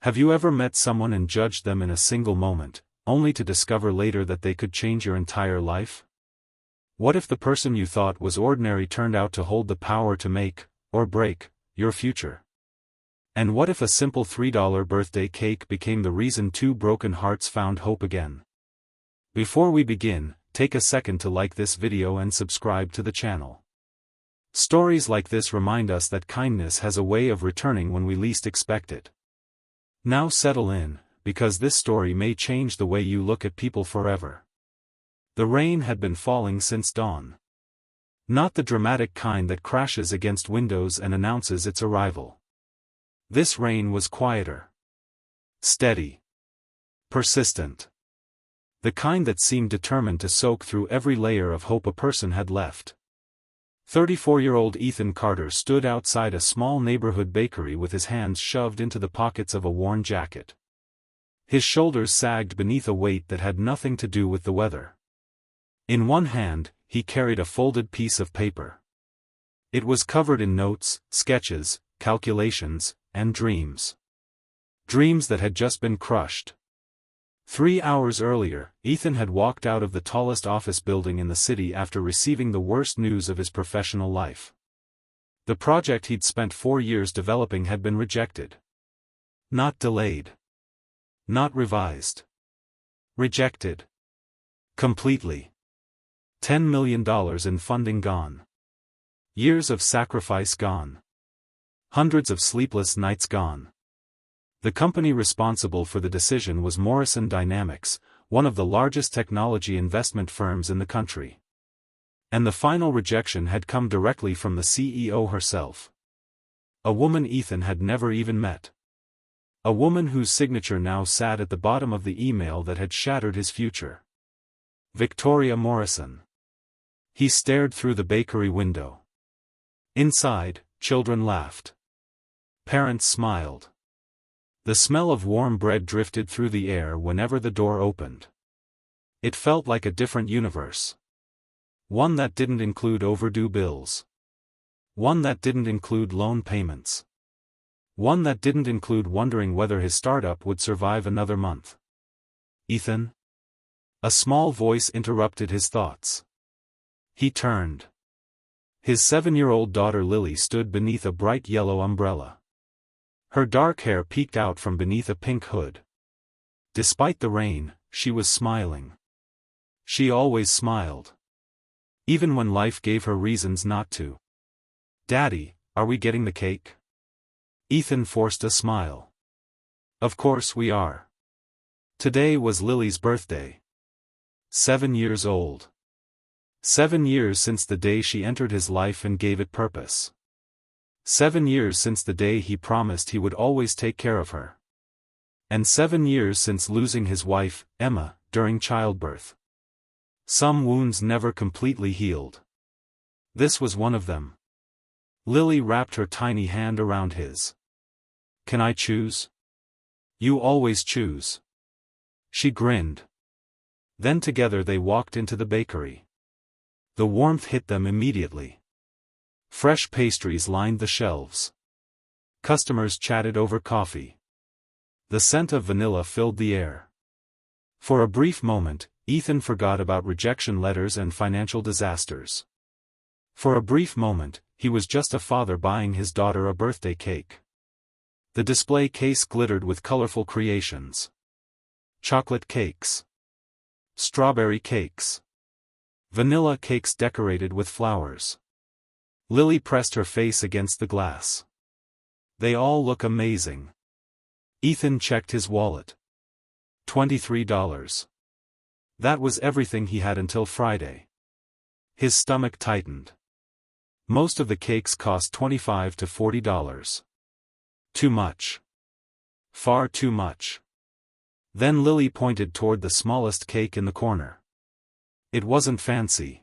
Have you ever met someone and judged them in a single moment, only to discover later that they could change your entire life? What if the person you thought was ordinary turned out to hold the power to make, or break, your future? And what if a simple $3 birthday cake became the reason two broken hearts found hope again? Before we begin, take a second to like this video and subscribe to the channel. Stories like this remind us that kindness has a way of returning when we least expect it. Now settle in, because this story may change the way you look at people forever. The rain had been falling since dawn. Not the dramatic kind that crashes against windows and announces its arrival. This rain was quieter. Steady. Persistent. The kind that seemed determined to soak through every layer of hope a person had left. 34-year-old Ethan Carter stood outside a small neighborhood bakery with his hands shoved into the pockets of a worn jacket. His shoulders sagged beneath a weight that had nothing to do with the weather. In one hand, he carried a folded piece of paper. It was covered in notes, sketches, calculations, and dreams. Dreams that had just been crushed. 3 hours earlier, Ethan had walked out of the tallest office building in the city after receiving the worst news of his professional life. The project he'd spent 4 years developing had been rejected. Not delayed. Not revised. Rejected. Completely. $10 million in funding gone. Years of sacrifice gone. Hundreds of sleepless nights gone. The company responsible for the decision was Morrison Dynamics, one of the largest technology investment firms in the country. And the final rejection had come directly from the CEO herself. A woman Ethan had never even met. A woman whose signature now sat at the bottom of the email that had shattered his future. Victoria Morrison. He stared through the bakery window. Inside, children laughed. Parents smiled. The smell of warm bread drifted through the air whenever the door opened. It felt like a different universe. One that didn't include overdue bills. One that didn't include loan payments. One that didn't include wondering whether his startup would survive another month. Ethan? A small voice interrupted his thoughts. He turned. His 7-year-old daughter Lily stood beneath a bright yellow umbrella. Her dark hair peeked out from beneath a pink hood. Despite the rain, she was smiling. She always smiled. Even when life gave her reasons not to. "Daddy, are we getting the cake?" Ethan forced a smile. "Of course we are." Today was Lily's birthday. 7 years old. 7 years since the day she entered his life and gave it purpose. 7 years since the day he promised he would always take care of her. And 7 years since losing his wife, Emma, during childbirth. Some wounds never completely healed. This was one of them. Lily wrapped her tiny hand around his. "Can I choose?" "You always choose." She grinned. Then together they walked into the bakery. The warmth hit them immediately. Fresh pastries lined the shelves. Customers chatted over coffee. The scent of vanilla filled the air. For a brief moment, Ethan forgot about rejection letters and financial disasters. For a brief moment, he was just a father buying his daughter a birthday cake. The display case glittered with colorful creations. Chocolate cakes. Strawberry cakes. Vanilla cakes decorated with flowers. Lily pressed her face against the glass. "They all look amazing." Ethan checked his wallet. $23. That was everything he had until Friday. His stomach tightened. Most of the cakes cost $25 to $40. Too much. Far too much. Then Lily pointed toward the smallest cake in the corner. It wasn't fancy.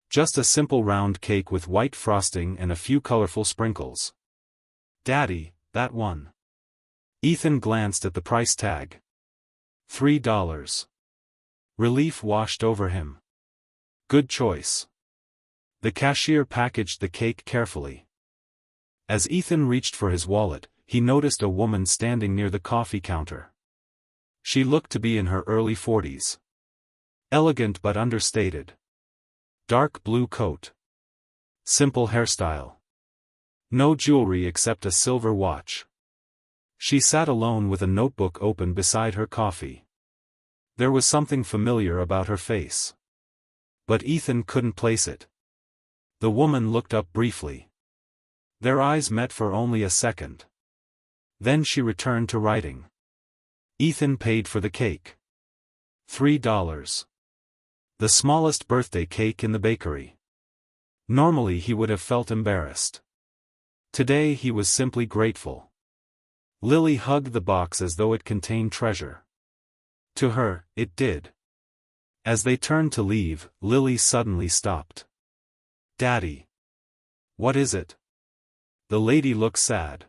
Just a simple round cake with white frosting and a few colorful sprinkles. "Daddy, that one." Ethan glanced at the price tag. $3. Relief washed over him. Good choice. The cashier packaged the cake carefully. As Ethan reached for his wallet, he noticed a woman standing near the coffee counter. She looked to be in her early 40s. Elegant but understated. Dark blue coat. Simple hairstyle. No jewelry except a silver watch. She sat alone with a notebook open beside her coffee. There was something familiar about her face. But Ethan couldn't place it. The woman looked up briefly. Their eyes met for only a second. Then she returned to writing. Ethan paid for the cake. $3. The smallest birthday cake in the bakery. Normally he would have felt embarrassed. Today he was simply grateful. Lily hugged the box as though it contained treasure. To her, it did. As they turned to leave, Lily suddenly stopped. "Daddy. What is it?" The lady looked sad.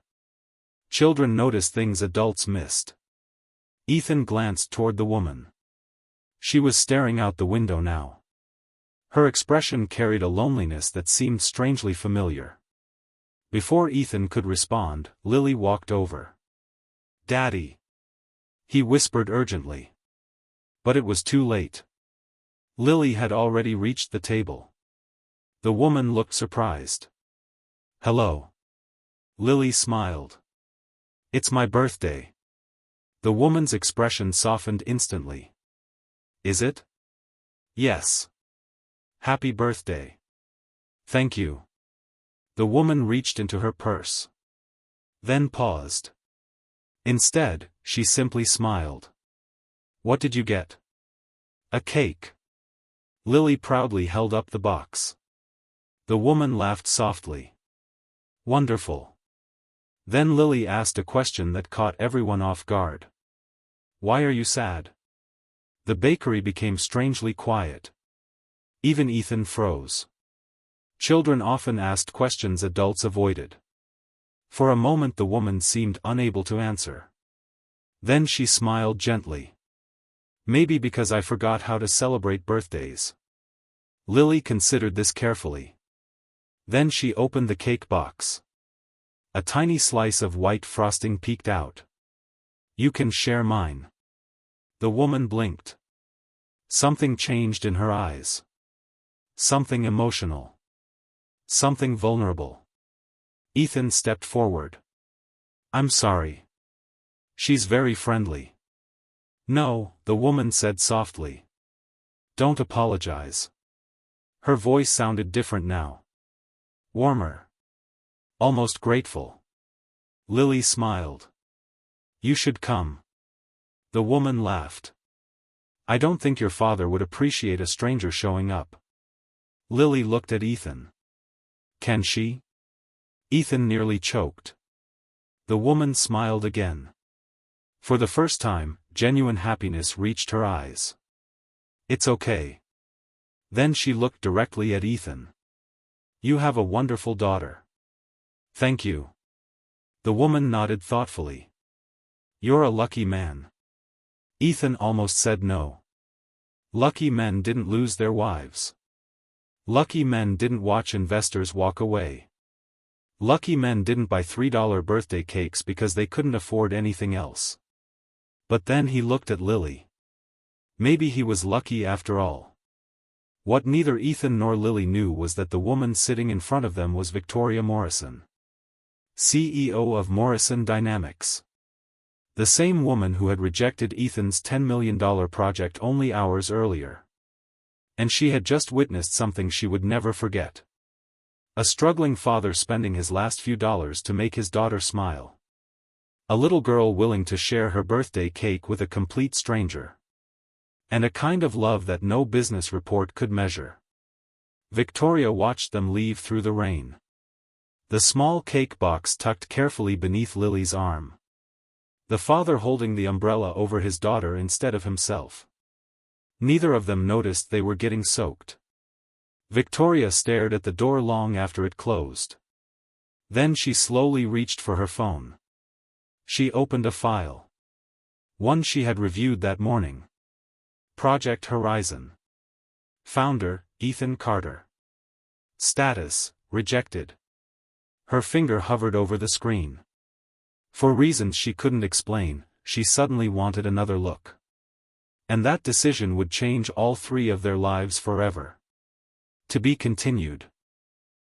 Children notice things adults missed. Ethan glanced toward the woman. She was staring out the window now. Her expression carried a loneliness that seemed strangely familiar. Before Ethan could respond, Lily walked over. "Daddy," he whispered urgently. But it was too late. Lily had already reached the table. The woman looked surprised. "Hello." Lily smiled. "It's my birthday." The woman's expression softened instantly. "Is it?" "Yes." "Happy birthday." "Thank you." The woman reached into her purse. Then paused. Instead, she simply smiled. "What did you get?" "A cake." Lily proudly held up the box. The woman laughed softly. "Wonderful." Then Lily asked a question that caught everyone off guard. "Why are you sad?" The bakery became strangely quiet. Even Ethan froze. Children often asked questions adults avoided. For a moment the woman seemed unable to answer. Then she smiled gently. "Maybe because I forgot how to celebrate birthdays." Lily considered this carefully. Then she opened the cake box. A tiny slice of white frosting peeked out. "You can share mine." The woman blinked. Something changed in her eyes. Something emotional. Something vulnerable. Ethan stepped forward. "I'm sorry." "She's very friendly." "No," the woman said softly. "Don't apologize." Her voice sounded different now. Warmer. Almost grateful. Lily smiled. "You should come." The woman laughed. "I don't think your father would appreciate a stranger showing up." Lily looked at Ethan. "Can she?" Ethan nearly choked. The woman smiled again. For the first time, genuine happiness reached her eyes. "It's okay." Then she looked directly at Ethan. "You have a wonderful daughter." "Thank you." The woman nodded thoughtfully. "You're a lucky man." Ethan almost said no. Lucky men didn't lose their wives. Lucky men didn't watch investors walk away. Lucky men didn't buy $3 birthday cakes because they couldn't afford anything else. But then he looked at Lily. Maybe he was lucky after all. What neither Ethan nor Lily knew was that the woman sitting in front of them was Victoria Morrison, CEO of Morrison Dynamics. The same woman who had rejected Ethan's $10 million project only hours earlier. And she had just witnessed something she would never forget. A struggling father spending his last few dollars to make his daughter smile. A little girl willing to share her birthday cake with a complete stranger. And a kind of love that no business report could measure. Victoria watched them leave through the rain. The small cake box tucked carefully beneath Lily's arm. The father holding the umbrella over his daughter instead of himself. Neither of them noticed they were getting soaked. Victoria stared at the door long after it closed. Then she slowly reached for her phone. She opened a file. One she had reviewed that morning. Project Horizon. Founder, Ethan Carter. Status, rejected. Her finger hovered over the screen. For reasons she couldn't explain, she suddenly wanted another look. And that decision would change all three of their lives forever. To be continued.